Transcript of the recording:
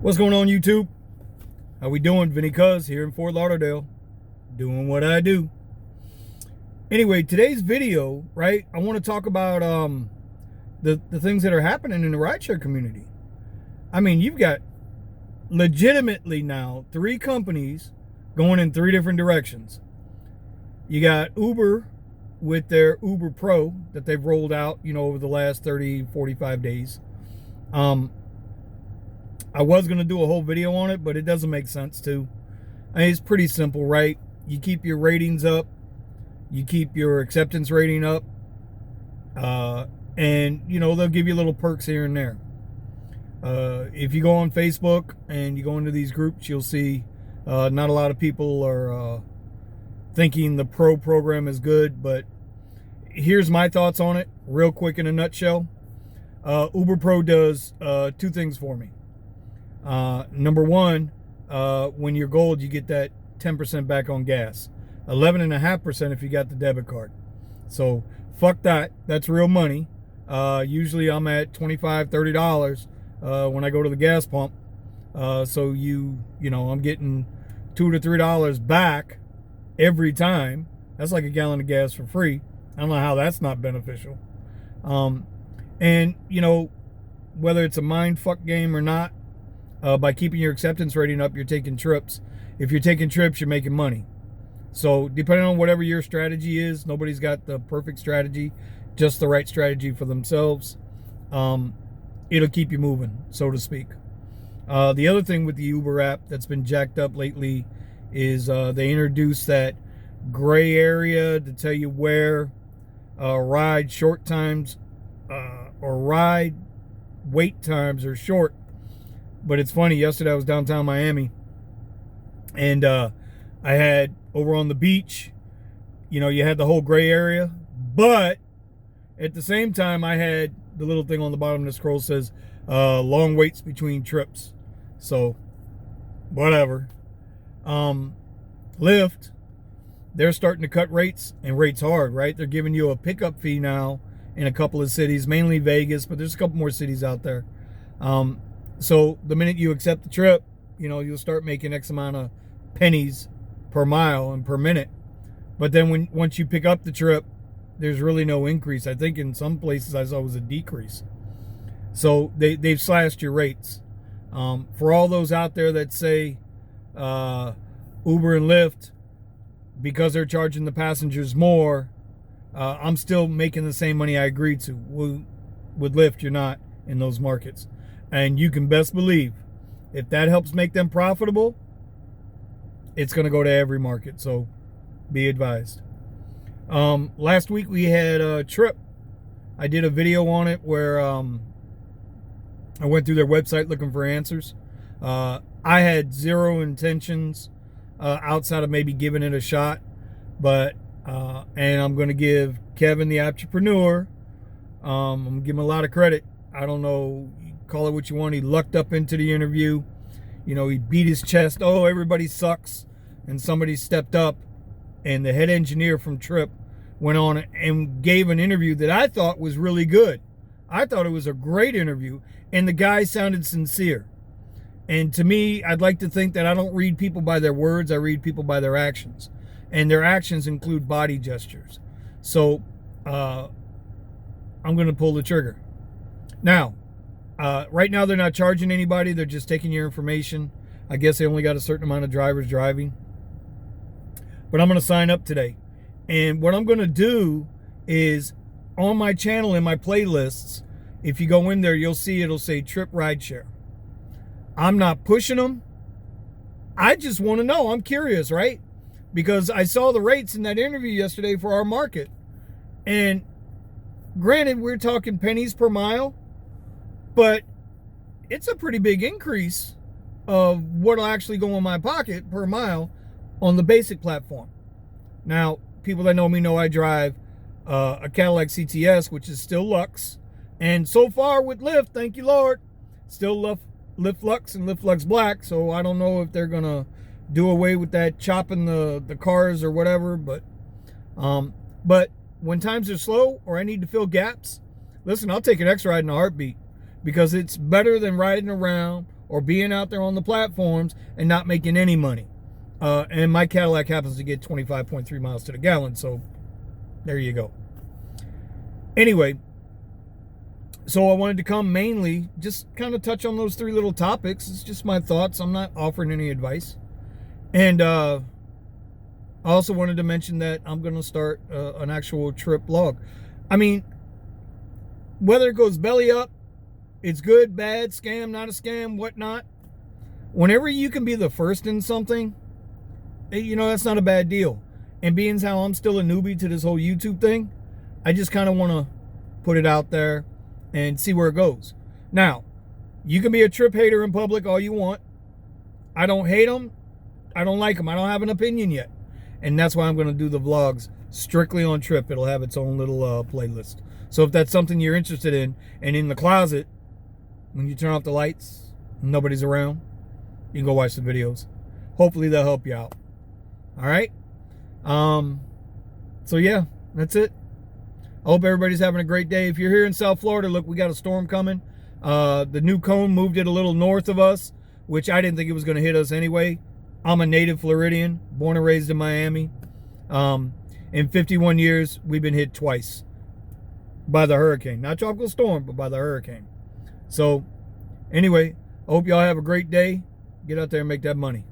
What's going on, YouTube? How we doing? Vinny Cuz here in Fort Lauderdale, doing what I do. Anyway, today's video, right? I want to talk about the things that are happening in the rideshare community. I mean, you've got legitimately now 3 companies going in 3 different directions. You got Uber with their Uber Pro that they've rolled out, over the last 30, 45 days. I was going to do a whole video on it, but it doesn't make sense to. I mean, it's pretty simple, right? You keep your ratings up. You keep your acceptance rating up. And, they'll give you little perks here and there. If you go on Facebook and you go into these groups, you'll see not a lot of people are thinking the Pro program is good. But here's my thoughts on it, real quick in a nutshell. Uber Pro does 2 things for me. Number one, when you're gold, you get that 10% back on gas. 11.5% if you got the debit card. So fuck that. That's real money. Usually I'm at $25, $30 when I go to the gas pump. So I'm getting $2 to $3 back every time. That's like a gallon of gas for free. I don't know how that's not beneficial. And whether it's a mind fuck game or not, by keeping your acceptance rating up, you're taking trips. If you're taking trips, you're making money. So depending on whatever your strategy is, nobody's got the perfect strategy, just the right strategy for themselves. It'll keep you moving, so to speak. The other thing with the Uber app that's been jacked up lately is they introduced that gray area to tell you where ride short times or ride wait times are short. But it's funny, yesterday I was downtown Miami, and I had over on the beach, you had the whole gray area, but at the same time I had the little thing on the bottom of the scroll says long waits between trips. So whatever. Lyft, they're starting to cut rates, and rates hard, right? They're giving you a pickup fee now in a couple of cities, mainly Vegas, but there's a couple more cities out there. So the minute you accept the trip, you'll start making X amount of pennies per mile and per minute. But then once you pick up the trip, there's really no increase. I think in some places I saw it was a decrease. So they've slashed your rates. For all those out there that say Uber and Lyft, because they're charging the passengers more, I'm still making the same money I agreed to. With Lyft, you're not in those markets. And you can best believe, if that helps make them profitable, it's going to go to every market. So be advised. Last week we had Tryp. I did a video on it where I went through their website looking for answers. I had zero intentions outside of maybe giving it a shot. But, and I'm going to give Kevin, the entrepreneur, I'm going to give him a lot of credit. I don't know, call it what you want. He lucked up into the interview. He beat his chest. Oh, everybody sucks. And somebody stepped up, and the head engineer from Tryp went on and gave an interview that I thought was really good. I thought it was a great interview, and the guy sounded sincere. And to me, I'd like to think that I don't read people by their words. I read people by their actions. And their actions include body gestures. So I'm going to pull the trigger. Now, right now they're not charging anybody. They're just taking your information. I guess they only got a certain amount of drivers driving. But I'm going to sign up today. And what I'm going to do is on my channel in my playlists, if you go in there, you'll see it'll say Tryp Rideshare. I'm not pushing them. I just want to know. I'm curious, right? Because I saw the rates in that interview yesterday for our market. And granted, we're talking pennies per mile, but it's a pretty big increase of what'll actually go in my pocket per mile on the basic platform. Now, people that know me know I drive a Cadillac CTS, which is still Lux. And so far with Lyft, thank you, Lord, still Lyft Lux and Lyft Lux Black. So I don't know if they're going to do away with that chopping the cars or whatever. But when times are slow or I need to fill gaps, listen, I'll take an X ride in a heartbeat, because it's better than riding around or being out there on the platforms and not making any money. And my Cadillac happens to get 25.3 miles to the gallon, so there you go. Anyway, so I wanted to come mainly just kind of touch on those 3 little topics. It's just my thoughts. I'm not offering any advice. And I also wanted to mention that I'm going to start an actual trip vlog. I mean, whether it goes belly up, it's good, bad, scam, not a scam, whatnot. Whenever you can be the first in something, that's not a bad deal. And being how I'm still a newbie to this whole YouTube thing, I just kind of want to put it out there and see where it goes. Now, you can be a Tryp hater in public all you want. I don't hate them. I don't like them. I don't have an opinion yet. And that's why I'm going to do the vlogs strictly on Tryp. It'll have its own little playlist. So if that's something you're interested in, and in the closet, when you turn off the lights, nobody's around, you can go watch the videos. Hopefully they'll help you out. All right? So yeah, that's it. I hope everybody's having a great day. If you're here in South Florida, look, we got a storm coming. The new cone moved it a little north of us, which I didn't think it was going to hit us anyway. I'm a native Floridian, born and raised in Miami. In 51 years, we've been hit twice by the hurricane. Not tropical storm, but by the hurricane. So, anyway, I hope y'all have a great day. Get out there and make that money.